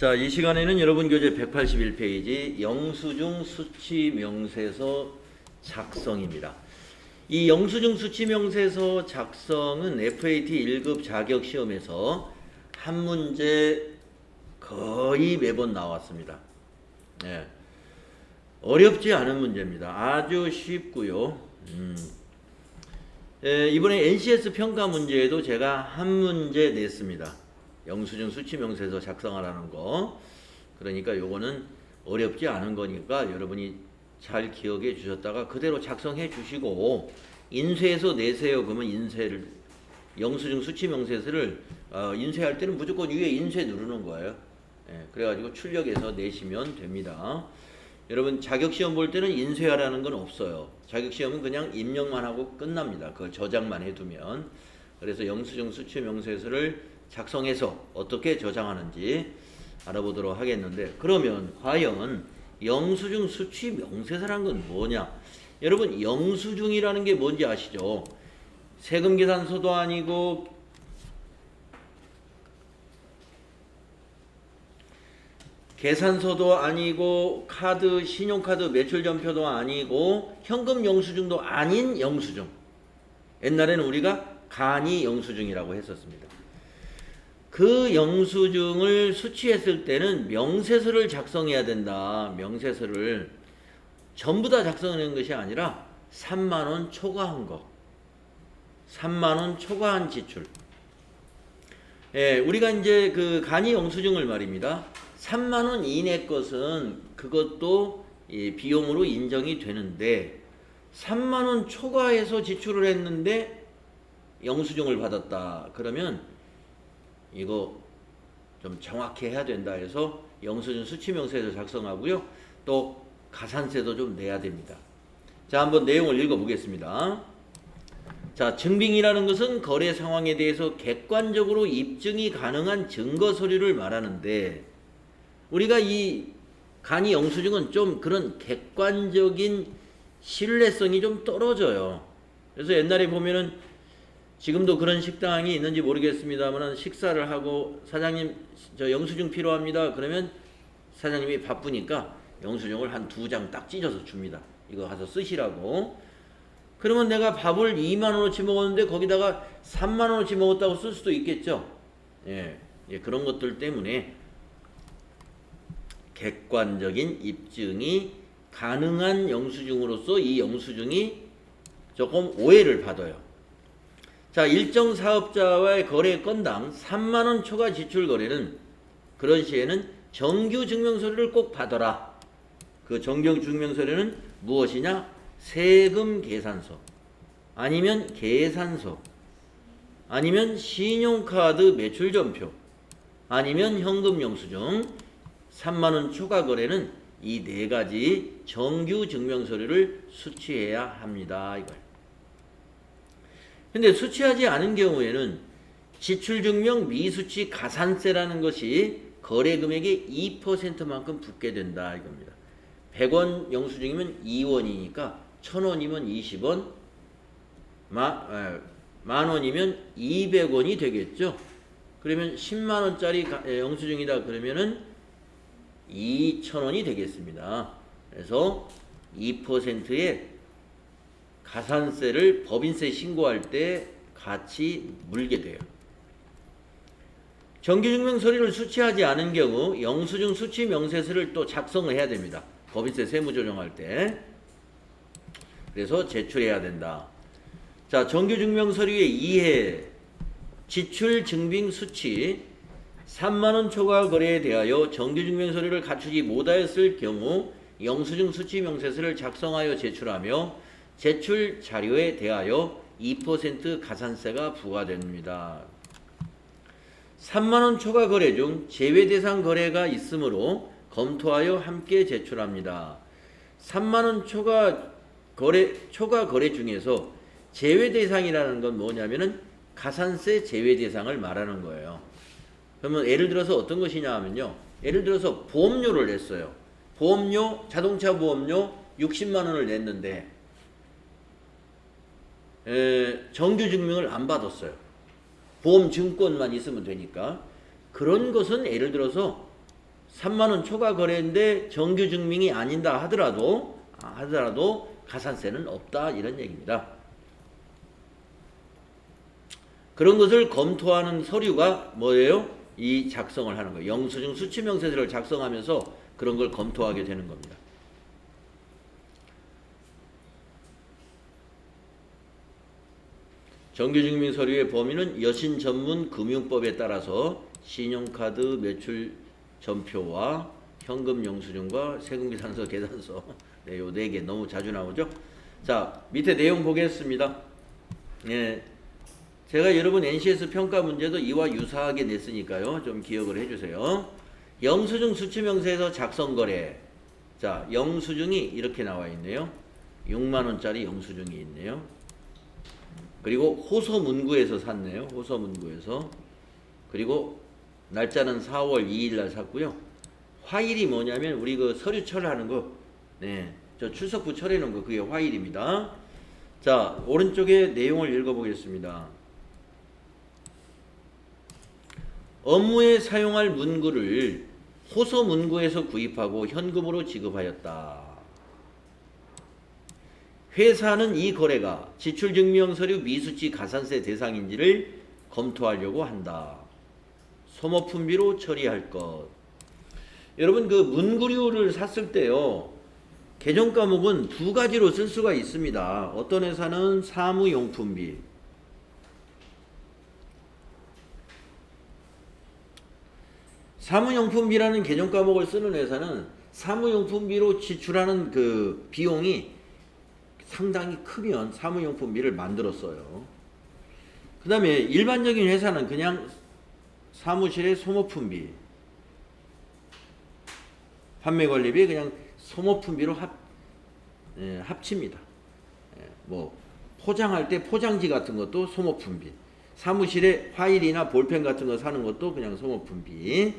자, 이 시간에는 여러분 교재 181페이지 영수증 수치명세서 작성입니다. 이 영수증 수치명세서 작성은 FAT 1급 자격시험에서 한 문제 거의 매번 나왔습니다. 네. 어렵지 않은 문제입니다. 아주 쉽고요. 이번에 NCS 평가 문제에도 제가 한 문제 냈습니다. 영수증 수치명세서 작성하라는 거. 그러니까 요거는 어렵지 않은 거니까 여러분이 잘 기억해 주셨다가 그대로 작성해 주시고, 인쇄해서 내세요. 그러면 인쇄를, 영수증 수치명세서를 인쇄할 때는 무조건 위에 인쇄 누르는 거예요. 그래가지고 출력해서 내시면 됩니다. 여러분 자격시험 볼 때는 인쇄하라는 건 없어요. 자격시험은 그냥 입력만 하고 끝납니다. 그걸 저장만 해두면. 그래서 영수증 수치명세서를 작성해서 어떻게 저장하는지 알아보도록 하겠는데, 그러면 과연 영수증 수치명세서란 건 뭐냐? 여러분 영수증이라는 게 뭔지 아시죠? 세금계산서도 아니고 계산서도 아니고 카드, 신용카드 매출전표도 아니고 현금 영수증도 아닌 영수증. 옛날에는 우리가 간이 영수증이라고 했었습니다. 그 영수증을 수취했을 때는 명세서를 작성해야 된다. 명세서를 전부 다 작성하는 것이 아니라 3만원 초과한 거, 3만원 초과한 지출. 우리가 이제 그 간이 영수증을 말입니다. 3만원 이내 것은 그것도 비용으로 인정이 되는데, 3만원 초과해서 지출을 했는데 영수증을 받았다. 그러면 이거 좀 정확히 해야 된다 해서 영수증 수치명세서 작성하고요. 또 가산세도 좀 내야 됩니다. 자, 한번 내용을 읽어보겠습니다. 자, 증빙이라는 것은 거래 상황에 대해서 객관적으로 입증이 가능한 증거 서류를 말하는데, 우리가 이 간이 영수증은 좀 그런 객관적인 신뢰성이 좀 떨어져요. 그래서 옛날에 보면은, 지금도 그런 식당이 있는지 모르겠습니다만, 식사를 하고 사장님 저 영수증 필요합니다. 그러면 사장님이 바쁘니까 영수증을 한 2장 딱 찢어서 줍니다. 이거 가서 쓰시라고. 그러면 내가 밥을 2만원어치 먹었는데 거기다가 3만원어치 먹었다고 쓸 수도 있겠죠. 그런 것들 때문에 객관적인 입증이 가능한 영수증으로서 이 영수증이 조금 오해를 받아요. 자, 일정 사업자와의 거래 건당 3만원 초과 지출 거래는, 그런 시에는 정규 증명서류를 꼭 받아라. 그 정규 증명서류는 무엇이냐? 세금 계산서, 아니면 계산서, 아니면 신용카드 매출전표, 아니면 현금 영수증. 3만원 초과 거래는 이 4가지 정규 증명서류를 수취해야 합니다. 이걸. 근데 수취하지 않은 경우에는 지출증명 미수취 가산세라는 것이 거래금액의 2%만큼 붙게 된다 이겁니다. 100원 영수증이면 2원이니까 1000원이면 20원, 만원이면 200원이 되겠죠. 그러면 10만원짜리 영수증이다 그러면은 2,000원이 되겠습니다. 그래서 2%의 가산세를 법인세 신고할 때 같이 물게 돼요. 정규증명 서류를 수취하지 않은 경우 영수증 수치명세서를 또 작성을 해야 됩니다. 법인세 세무조정할 때. 그래서 제출해야 된다. 자, 정규증명 서류의 이해, 지출 증빙 수치, 3만원 초과 거래에 대하여 정규증명 서류를 갖추지 못하였을 경우 영수증 수치명세서를 작성하여 제출하며 제출 자료에 대하여 2% 가산세가 부과됩니다. 3만원 초과 거래 중 제외 대상 거래가 있으므로 검토하여 함께 제출합니다. 3만원 초과 거래 중에서 제외 대상이라는 건 뭐냐면은 가산세 제외 대상을 말하는 거예요. 그러면 예를 들어서 어떤 것이냐 하면요. 예를 들어서 보험료를 냈어요. 보험료, 자동차 보험료 60만원을 냈는데 정규 증명을 안 받았어요. 보험 증권만 있으면 되니까. 그런 것은 예를 들어서 3만 원 초과 거래인데 정규 증빙이 아니다 하더라도 가산세는 없다 이런 얘기입니다. 그런 것을 검토하는 서류가 뭐예요? 이 작성을 하는 거예요. 영수증 수취명세서를 작성하면서 그런 걸 검토하게 되는 겁니다. 정규증빙 서류의 범위는 여신전문금융법에 따라서 신용카드 매출 전표와 현금 영수증과 세금계산서 계산서 네, 요 4개 너무 자주 나오죠. 자, 밑에 내용 보겠습니다. 예, 제가 여러분 NCS 평가 문제도 이와 유사하게 냈으니까요. 좀 기억을 해주세요. 영수증 수취명세서 작성거래. 자, 영수증이 이렇게 나와 있네요. 6만원짜리 영수증이 있네요. 그리고 호서문구에서 샀네요. 호서문구에서. 그리고 날짜는 4월 2일 날 샀고요. 화일이 뭐냐면 우리 그 서류 철하는 거, 네, 저 출석부 철해놓은 거 그게 화일입니다. 자, 오른쪽에 내용을 읽어보겠습니다. 업무에 사용할 문구를 호서문구에서 구입하고 현금으로 지급하였다. 회사는 이 거래가 지출증명서류 미수치 가산세 대상인지를 검토하려고 한다. 소모품비로 처리할 것. 여러분 그 문구류를 샀을 때요. 개정 과목은 두 가지로 쓸 수가 있습니다. 어떤 회사는 사무용품비. 사무용품비라는 개정 과목을 쓰는 회사는 사무용품비로 지출하는 그 비용이 상당히 크면 사무용품비를 만들었어요. 그 다음에 일반적인 회사는 그냥 사무실의 소모품비, 판매관리비 그냥 소모품비로 합칩니다. 뭐 포장할 때 포장지 같은 것도 소모품비, 사무실에 파일이나 볼펜 같은 거 사는 것도 그냥 소모품비.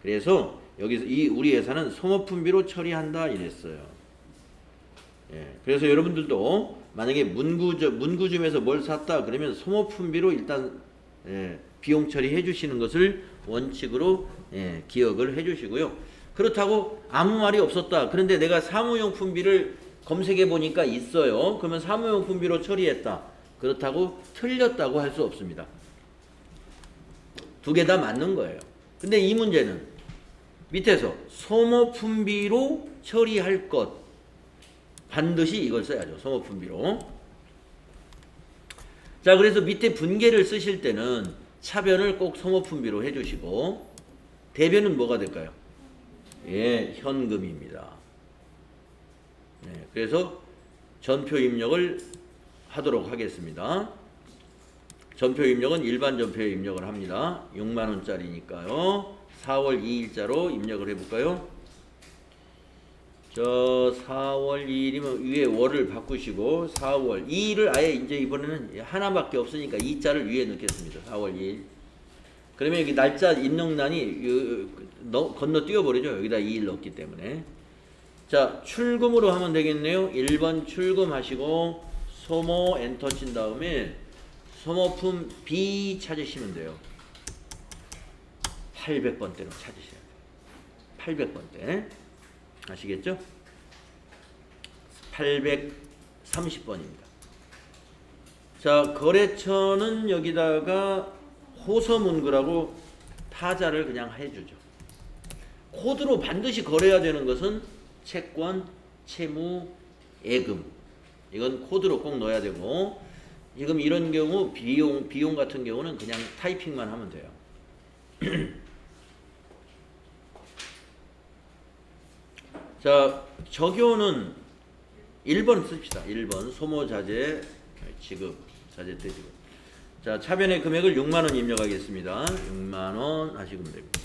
그래서 여기서 우리 회사는 소모품비로 처리한다 이랬어요. 그래서 여러분들도 만약에 문구점에서 뭘 샀다 그러면 소모품비로 일단 비용 처리해 주시는 것을 원칙으로 기억을 해 주시고요. 그렇다고 아무 말이 없었다. 그런데 내가 사무용품비를 검색해 보니까 있어요. 그러면 사무용품비로 처리했다. 그렇다고 틀렸다고 할 수 없습니다. 두 개 다 맞는 거예요. 근데 이 문제는 밑에서 소모품비로 처리할 것 반드시 이걸 써야죠. 소모품비로. 자, 그래서 밑에 분계를 쓰실 때는 차변을 꼭 소모품비로 해주시고 대변은 뭐가 될까요? 예, 현금입니다. 그래서 전표 입력을 하도록 하겠습니다. 전표 입력은 일반 전표에 입력을 합니다. 6만원짜리니까요. 4월 2일자로 입력을 해볼까요? 저 4월 2일이면 위에 월을 바꾸시고 4월 2일을 아예 이제 이번에는 하나밖에 없으니까 2자를 위에 넣겠습니다. 4월 2일. 그러면 여기 날짜 입력란이 건너뛰어 버리죠. 여기다 2일 넣었기 때문에. 자, 출금으로 하면 되겠네요. 1번 출금하시고 소모 엔터 친 다음에 소모품 B 찾으시면 돼요. 800번대로 찾으셔야 돼요. 800번대. 아시겠죠? 830번입니다. 자, 거래처는 여기다가 호서문구라고 타자를 그냥 해주죠. 코드로 반드시 거래해야 되는 것은 채권, 채무, 예금. 이건 코드로 꼭 넣어야 되고, 지금 이런 경우 비용 같은 경우는 그냥 타이핑만 하면 돼요. 자, 적용은 1번 씁시다. 1번 소모자재 지급, 자재 때 지급. 자, 차변의 금액을 6만원 입력하겠습니다. 6만원 하시면 됩니다.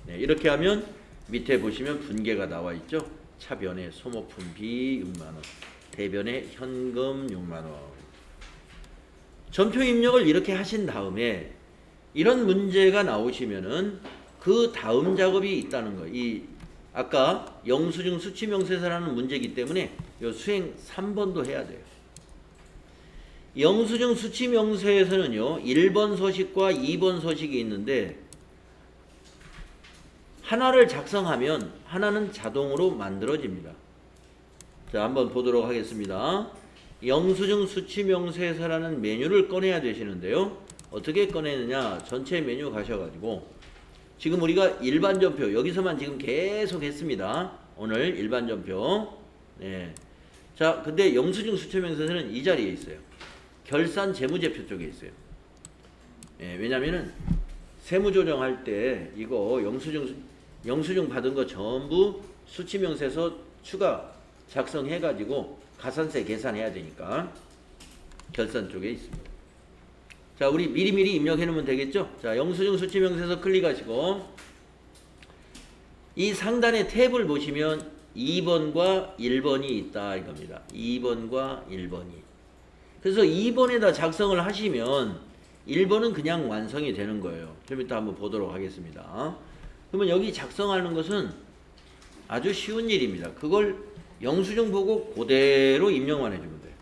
네, 이렇게 하면 밑에 보시면 분계가 나와 있죠. 차변의 소모품비 6만원, 대변의 현금 6만원. 전표 입력을 이렇게 하신 다음에 이런 문제가 나오시면은 그 다음 작업이 있다는 거. 아까 영수증 수취명세서라는 문제이기 때문에 요 수행 3번도 해야 돼요. 영수증 수취명세에서는요 1번 서식과 2번 서식이 있는데 하나를 작성하면 하나는 자동으로 만들어집니다. 자, 한번 보도록 하겠습니다. 영수증 수치명세서라는 메뉴를 꺼내야 되시는데요. 어떻게 꺼내느냐? 전체 메뉴 가셔가지고 지금 우리가 일반전표 여기서만 지금 계속 했습니다. 오늘 일반전표. 네. 자, 근데 영수증 수치명세서는 이 자리에 있어요. 결산 재무제표 쪽에 있어요. 네, 왜냐면은 세무조정할 때 이거 영수증 받은 거 전부 수치명세서 추가 작성해가지고 가산세 계산해야 되니까 결산 쪽에 있습니다. 자, 우리 미리미리 입력해 놓으면 되겠죠? 자, 영수증 수치명세서 클릭하시고 이 상단에 탭을 보시면 2번과 1번이 있다 이겁니다. 2번과 1번이. 그래서 2번에다 작성을 하시면 1번은 그냥 완성이 되는 거예요. 좀 이따 한번 보도록 하겠습니다. 그러면 여기 작성하는 것은 아주 쉬운 일입니다. 그걸 영수증 보고 그대로 입력만 해주면 돼요.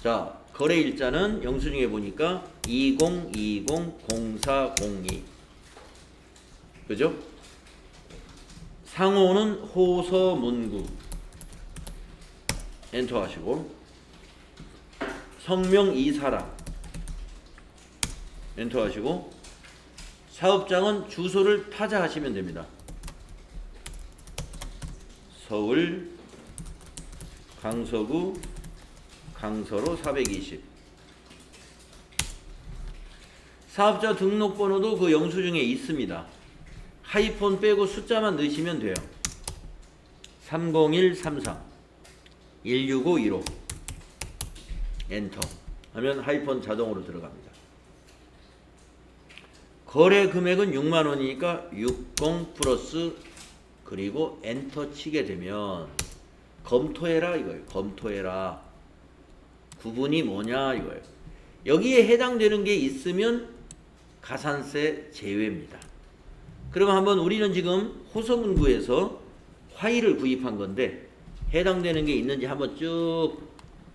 자, 거래일자는 영수증에 보니까 2020-0402 그죠? 상호는 호서문구 엔터 하시고 성명 이사람 엔터 하시고 사업장은 주소를 타자하시면 됩니다. 서울 강서구 강서로 420 사업자 등록번호도 그 영수증에 있습니다. 하이폰 빼고 숫자만 넣으시면 돼요. 30133 16515 엔터 하면 하이폰 자동으로 들어갑니다. 거래 금액은 6만원이니까 60 플러스 그리고 엔터 치게 되면 검토해라 이거예요. 검토해라. 구분이 뭐냐 이거예요. 여기에 해당되는 게 있으면 가산세 제외입니다. 그러면 한번 우리는 지금 호서문구에서 화일을 구입한 건데 해당되는 게 있는지 한번 쭉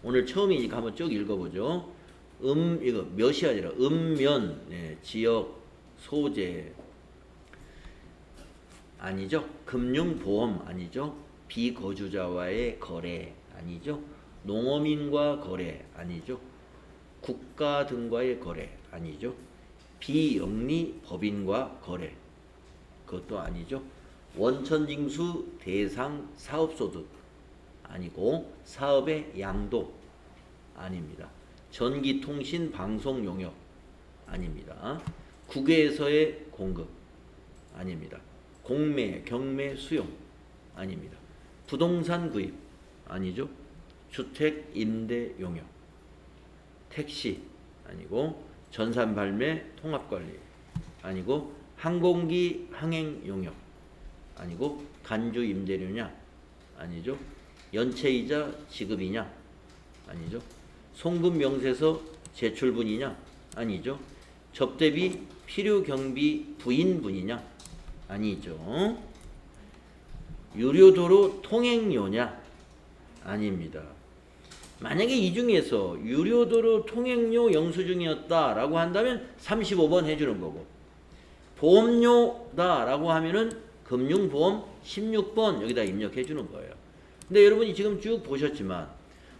오늘 처음이니까 한번 쭉 읽어보죠. 이거 몇이 아니라 면, 네, 지역, 소재 아니죠. 금융보험 아니죠. 비거주자와의 거래 아니죠. 농어민과 거래 아니죠. 국가 등과의 거래 아니죠. 비영리 법인과 거래 그것도 아니죠. 원천징수 대상 사업소득 아니고 사업의 양도 아닙니다. 전기통신 방송 용역 아닙니다. 국외에서의 공급 아닙니다. 공매, 경매, 수용 아닙니다. 부동산 구입 아니죠. 주택 임대 용역 택시 아니고 전산 발매 통합관리 아니고 항공기 항행 용역 아니고 간주 임대료냐 아니죠. 연체이자 지급이냐 아니죠. 송금 명세서 제출분이냐 아니죠. 접대비 필요 경비 부인분이냐 아니죠. 유료도로 통행료냐 아닙니다. 만약에 이 중에서 유료도로 통행료 영수증이었다라고 한다면 35번 해주는 거고 보험료다라고 하면은 금융보험 16번 여기다 입력해 주는 거예요. 근데 여러분이 지금 쭉 보셨지만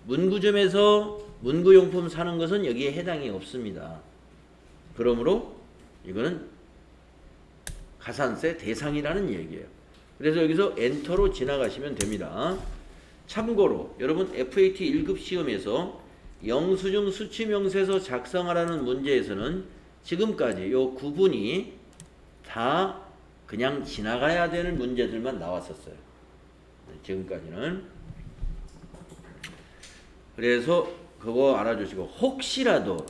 문구점에서 문구용품 사는 것은 여기에 해당이 없습니다. 그러므로 이거는 가산세 대상이라는 얘기예요. 그래서 여기서 엔터로 지나가시면 됩니다. 참고로 여러분 FAT 1급 시험에서 영수증 수치명세서 작성하라는 문제에서는 지금까지 요 구분이 다 그냥 지나가야 되는 문제들만 나왔었어요. 지금까지는. 그래서 그거 알아주시고 혹시라도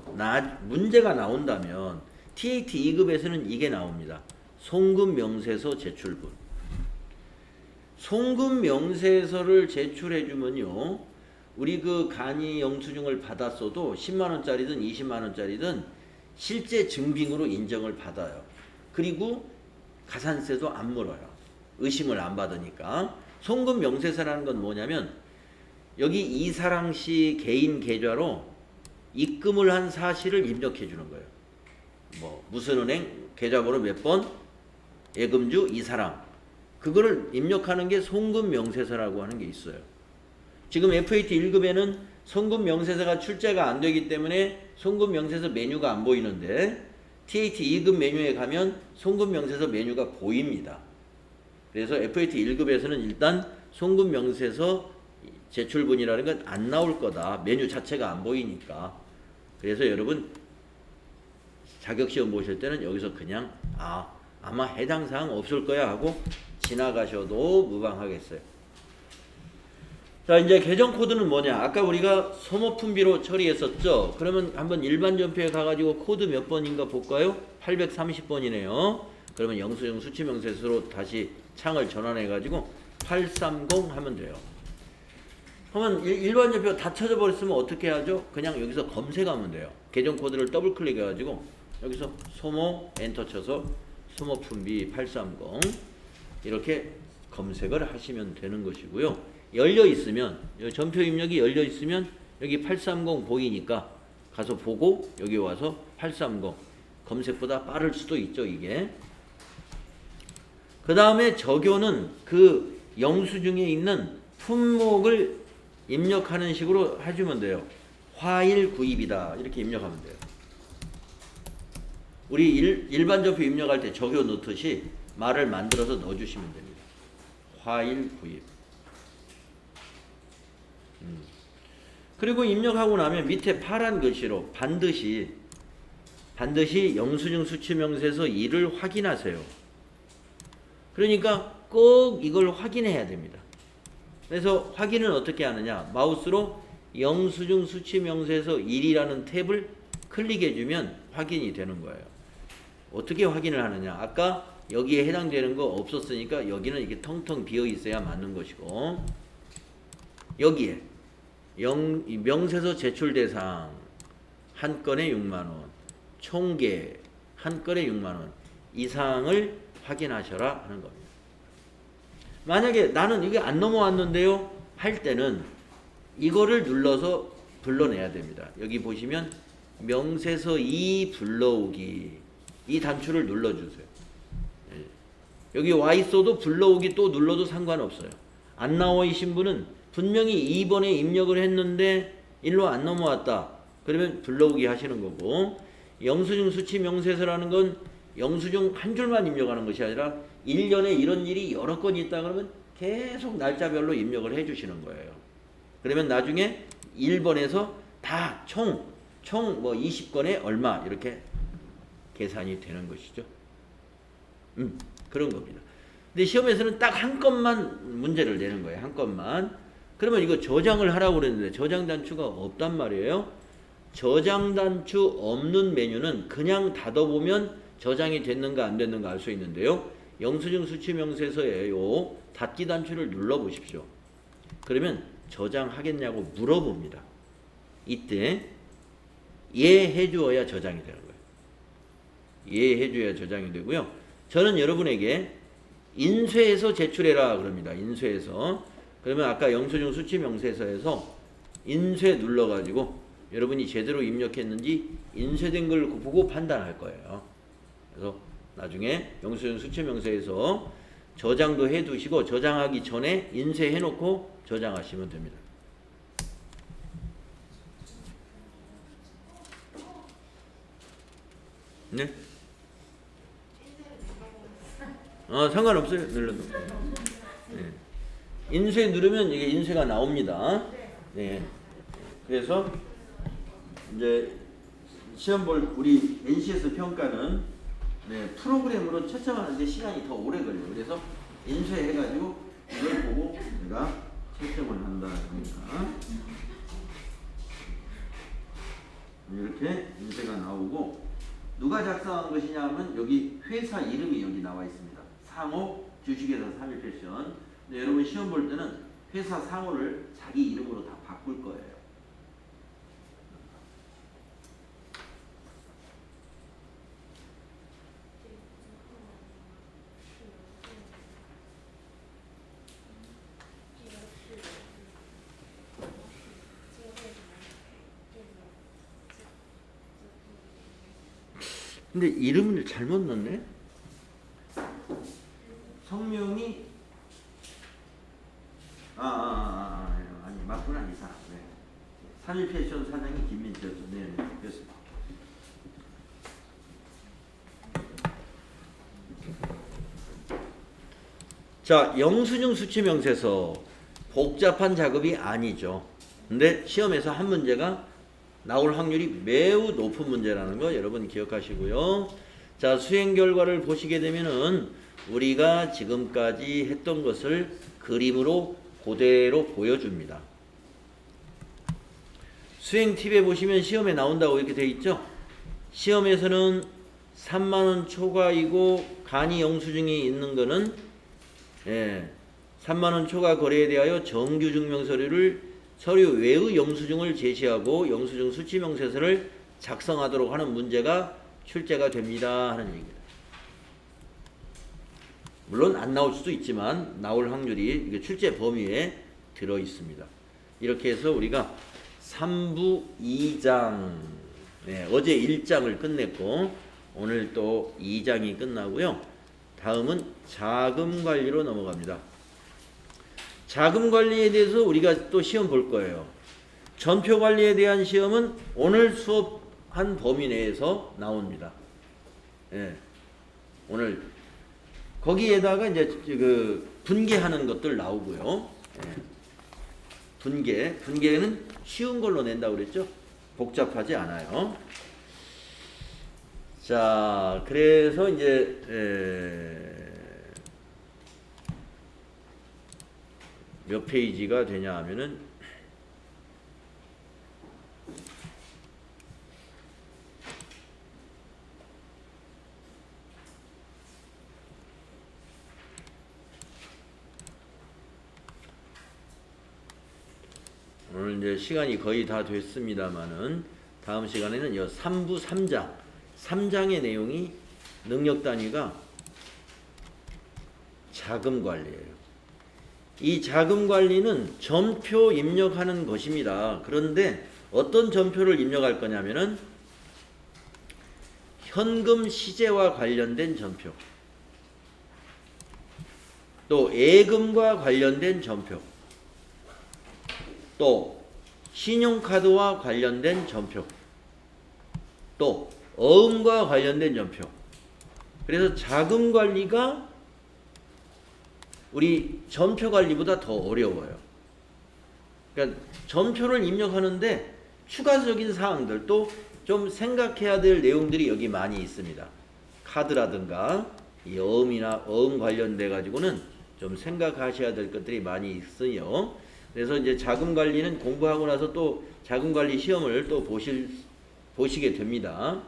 문제가 나온다면 TAT 2급에서는 이게 나옵니다. 송금 명세서 제출분. 송금 명세서를 제출해주면요, 우리 그 간이 영수증을 받았어도 10만원짜리든 20만원짜리든 실제 증빙으로 인정을 받아요. 그리고 가산세도 안 물어요. 의심을 안 받으니까. 송금 명세서라는 건 뭐냐면 여기 이사랑 씨 개인 계좌로 입금을 한 사실을 입력해 주는 거예요. 뭐 무슨 은행 계좌번호 몇 번 예금주 이사랑 그거를 입력하는 게 송금 명세서라고 하는 게 있어요. 지금 FAT 1급에는 송금 명세서가 출제가 안 되기 때문에 송금 명세서 메뉴가 안 보이는데 TAT 2급 메뉴에 가면 송금 명세서 메뉴가 보입니다. 그래서 FAT 1급에서는 일단 송금 명세서 제출분이라는 건 안 나올 거다. 메뉴 자체가 안 보이니까. 그래서 여러분 자격시험 보실 때는 여기서 그냥 아마 해당 사항 없을 거야 하고 지나가셔도 무방하겠어요. 자, 이제 계정 코드는 뭐냐? 아까 우리가 소모품비로 처리했었죠. 그러면 한번 일반 전표에 가가지고 코드 몇 번인가 볼까요? 830번이네요. 그러면 영수증 수치명세서로 다시 창을 전환해가지고 830 하면 돼요. 그러면 일반 전표 다 찾아 버렸으면 어떻게 하죠? 그냥 여기서 검색하면 돼요. 계정 코드를 더블 클릭해가지고 여기서 소모 엔터 쳐서 소모품비 830 이렇게 검색을 하시면 되는 것이고요. 열려 있으면 전표 입력이 열려 있으면 여기 830 보이니까 가서 보고 여기 와서 830 검색보다 빠를 수도 있죠. 이게 그 다음에 적요는 그 영수증에 있는 품목을 입력하는 식으로 해주면 돼요. 화일 구입이다 이렇게 입력하면 돼요. 우리 일반 전표 입력할 때 적요 넣듯이 말을 만들어서 넣어주시면 됩니다. 화일 구입. 그리고 입력하고 나면 밑에 파란 글씨로 반드시 영수증 수치명세서 2를 확인하세요. 그러니까 꼭 이걸 확인해야 됩니다. 그래서 확인은 어떻게 하느냐? 마우스로 영수증 수치명세서 1이라는 탭을 클릭해주면 확인이 되는 거예요. 어떻게 확인을 하느냐? 아까 여기에 해당되는 거 없었으니까 여기는 이렇게 텅텅 비어 있어야 맞는 것이고 여기에 명세서 제출 대상 한 건에 6만원, 총계 한 건에 6만원 이상을 확인하셔라 하는 겁니다. 만약에 나는 이게 안 넘어왔는데요 할 때는 이거를 눌러서 불러내야 됩니다. 여기 보시면 명세서 2 불러오기 이 단추를 눌러주세요. 여기 와 있어도 불러오기 또 눌러도 상관없어요. 안 나와 계신 분은 분명히 2번에 입력을 했는데 일로 안 넘어왔다. 그러면 불러오기 하시는 거고 영수증 수치 명세서라는 건 영수증 한 줄만 입력하는 것이 아니라 1년에 이런 일이 여러 건 있다 그러면 계속 날짜별로 입력을 해 주시는 거예요. 그러면 나중에 1번에서 다 총 뭐 20건에 얼마 이렇게 계산이 되는 것이죠. 그런 겁니다. 근데 시험에서는 딱 한 건만 문제를 내는 거예요. 한 건만. 그러면 이거 저장을 하라고 그랬는데 저장 단추가 없단 말이에요. 저장 단추 없는 메뉴는 그냥 닫아보면 저장이 됐는가 안 됐는가 알 수 있는데요. 영수증 수치명세서에 요 닫기 단추를 눌러보십시오. 그러면 저장하겠냐고 물어봅니다. 이때 예 해주어야 저장이 되는 거예요. 예 해줘야 저장이 되고요. 저는 여러분에게 인쇄해서 제출해라 그럽니다. 인쇄해서. 그러면 아까 영수증 수치명세서에서 인쇄 눌러가지고 여러분이 제대로 입력했는지 인쇄된 걸 보고 판단할 거예요. 그래서 나중에 영수증 수치명세에서 저장도 해두시고 저장하기 전에 인쇄해놓고 저장하시면 됩니다. 네? 상관없어요. 눌러도. 네. 인쇄 누르면 이게 인쇄가 나옵니다. 네. 그래서 이제 시험 볼 우리 NCS 평가는 네, 프로그램으로 채점하는데 시간이 더 오래 걸려요. 그래서 인쇄해가지고 이걸 보고 내가 채점을 한다 합니다. 이렇게 인쇄가 나오고 누가 작성한 것이냐 하면 여기 회사 이름이 여기 나와 있습니다. 상호 주식회사 3일 패션. 근데 여러분 시험 볼 때는 회사 상호를 자기 이름으로 다 바꿀 거예요. 근데 이름을 잘못 넣네? 성명이 산일 패션 사장이 김민지였죠. 네, 그렇습니다. 자, 영수증 수치 명세서 복잡한 작업이 아니죠. 근데 시험에서 한 문제가 나올 확률이 매우 높은 문제라는 거 여러분 기억하시고요. 자, 수행 결과를 보시게 되면은 우리가 지금까지 했던 것을 그림으로 그대로 보여줍니다. 수행 팁에 보시면 시험에 나온다고 이렇게 돼 있죠. 시험에서는 3만원 초과이고 간이 영수증이 있는 거는 3만원 초과 거래에 대하여 정규 증명 서류 외의 영수증을 제시하고 영수증 수치 명세서를 작성하도록 하는 문제가 출제가 됩니다 하는 얘기입니다. 물론 안 나올 수도 있지만 나올 확률이 이게 출제 범위에 들어 있습니다. 이렇게 해서 우리가 3부 2장 어제 1장을 끝냈고 오늘 또 2장이 끝나고요. 다음은 자금관리로 넘어갑니다. 자금관리에 대해서 우리가 또 시험 볼 거예요. 전표관리에 대한 시험은 오늘 수업한 범위 내에서 나옵니다. 오늘 거기에다가 이제 그 분계하는 것들 나오고요. 분계는 쉬운 걸로 낸다고 그랬죠? 복잡하지 않아요. 자, 그래서 이제 몇 페이지가 되냐 하면은 오늘 이제 시간이 거의 다 됐습니다만은 다음 시간에는 3부 3장의 내용이 능력 단위가 자금 관리예요. 이 자금 관리는 전표 입력하는 것입니다. 그런데 어떤 전표를 입력할 거냐면은 현금 시제와 관련된 전표, 또 예금과 관련된 전표, 또 신용카드와 관련된 전표, 또 어음과 관련된 전표. 그래서 자금 관리가 우리 전표 관리보다 더 어려워요. 그러니까 전표를 입력하는데 추가적인 사항들 또 좀 생각해야 될 내용들이 여기 많이 있습니다. 카드라든가 이 어음 관련돼 가지고는 좀 생각하셔야 될 것들이 많이 있어요. 그래서 이제 자금 관리는 공부하고 나서 또 자금 관리 시험을 또 보시게 됩니다.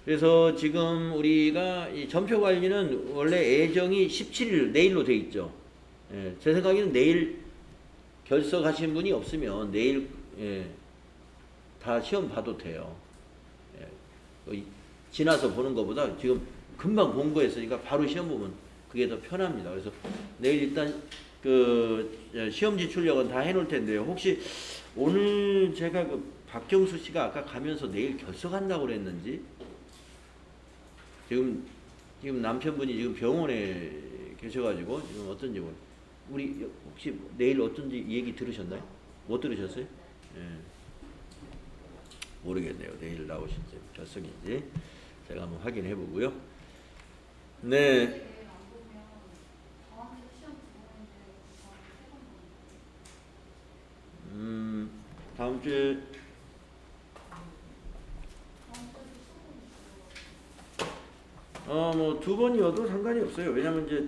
그래서 지금 우리가 이 전표 관리는 원래 예정이 17일 내일로 돼 있죠. 제 생각에는 내일 결석하신 분이 없으면 내일 다 시험 봐도 돼요. 지나서 보는 것보다 지금 금방 공부했으니까 바로 시험 보면 그게 더 편합니다. 그래서 내일 일단 그 시험 지출력은 다 해놓을 텐데요. 혹시 오늘 제가 그 박경수 씨가 아까 가면서 내일 결석한다고 그랬는지 지금 남편분이 지금 병원에 계셔가지고 지금 어떤지 우리 혹시 내일 어떤지 얘기 들으셨나요? 못 들으셨어요? 모르겠네요. 내일 나오실지 결석인지 제가 한번 확인해 보고요. 네. 다음 주에 뭐 두 번이어도 상관이 없어요. 왜냐면 이제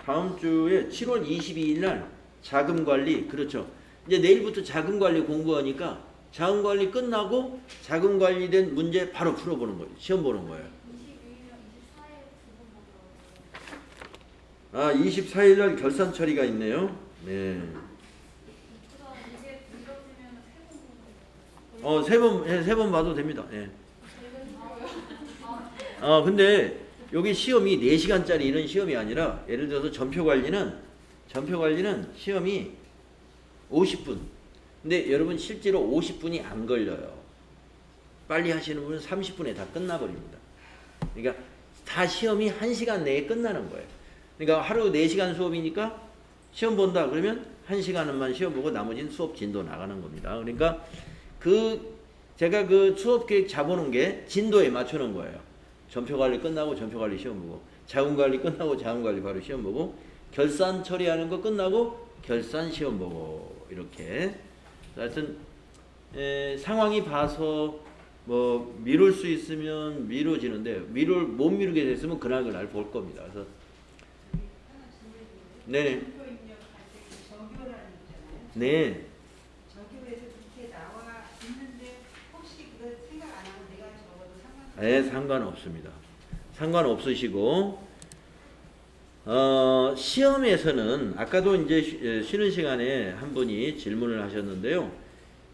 다음 주에 7월 22일 날 자금 관리, 그렇죠. 이제 내일부터 자금 관리 공부하니까 자금 관리 끝나고 자금 관리된 문제 바로 풀어보는 거예요. 시험 보는 거예요. 24일 날 결산 처리가 있네요. 네. 세 번 봐도 됩니다. 네. 근데 여기 시험이 4시간짜리 이런 시험이 아니라 예를 들어서 전표 관리는 시험이 50분. 근데 여러분 실제로 50분이 안 걸려요. 빨리 하시는 분은 30분에 다 끝나버립니다. 그러니까 다 시험이 1시간 내에 끝나는 거예요. 그러니까 하루 4시간 수업이니까 시험 본다 그러면 1시간만 시험 보고 나머지는 수업 진도 나가는 겁니다. 그러니까 제가 그 수업 계획 잡아놓은 게 진도에 맞춰놓은 거예요. 전표 관리 끝나고 전표 관리 시험 보고, 자금 관리 끝나고 자금 관리 바로 시험 보고, 결산 처리하는 거 끝나고 결산 시험 보고, 이렇게. 하여튼 상황이 봐서 뭐 미룰 수 있으면 미뤄지는데 못 미루게 됐으면 그날 볼 겁니다. 그래서 네. 네. 저기에서 밑에 나와 있는데 혹시 그거 생각 안 하고 내가 적어도 상관없어요? 네, 상관없습니다. 상관없으시고 시험에서는 아까도 이제 쉬는 시간에 한 분이 질문을 하셨는데요.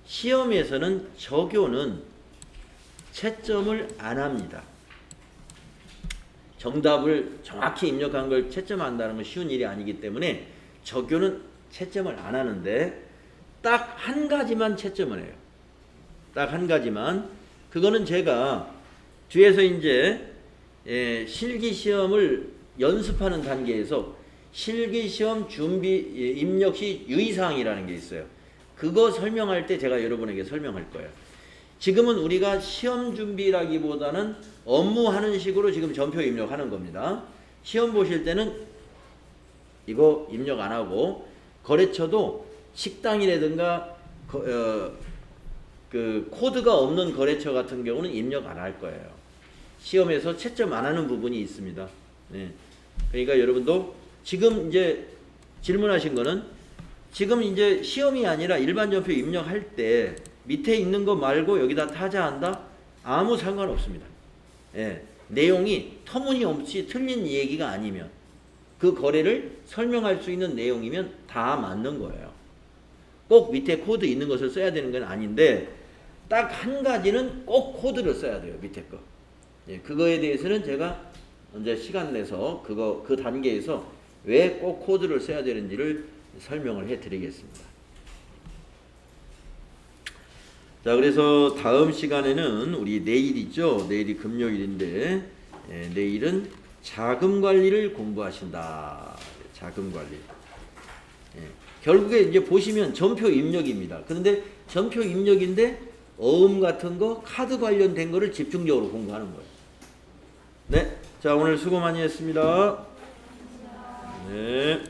시험에서는 저교는 채점을 안 합니다. 정답을 정확히 입력한 걸 채점한다는 건 쉬운 일이 아니기 때문에 저교는 채점을 안 하는데 딱 한 가지만 채점을 해요. 딱 한 가지만. 그거는 제가 뒤에서 이제 실기시험을 연습하는 단계에서 실기시험 준비 입력 시 유의사항이라는 게 있어요. 그거 설명할 때 제가 여러분에게 설명할 거예요. 지금은 우리가 시험 준비라기보다는 업무하는 식으로 지금 전표 입력하는 겁니다. 시험 보실 때는 이거 입력 안 하고, 거래처도 식당이라든가 그 코드가 없는 거래처 같은 경우는 입력 안 할 거예요. 시험에서 채점 안 하는 부분이 있습니다. 네. 그러니까 여러분도 지금 이제 질문하신 거는 지금 이제 시험이 아니라 일반 전표 입력할 때 밑에 있는 거 말고 여기다 타자한다? 아무 상관없습니다. 예. 내용이 터무니없이 틀린 얘기가 아니면, 그 거래를 설명할 수 있는 내용이면 다 맞는 거예요. 꼭 밑에 코드 있는 것을 써야 되는 건 아닌데 딱 한 가지는 꼭 코드를 써야 돼요. 밑에 거. 예. 그거에 대해서는 제가 이제 시간 내서 그 단계에서 왜 꼭 코드를 써야 되는지를 설명을 해 드리겠습니다. 자, 그래서 다음 시간에는 우리 내일이죠. 내일이 금요일인데 내일은 자금 관리를 공부하신다. 자금 관리. 결국에 이제 보시면 전표 입력입니다. 그런데 전표 입력인데 어음 같은 거, 카드 관련된 거를 집중적으로 공부하는 거예요. 네. 자, 오늘 수고 많이 했습니다. 네.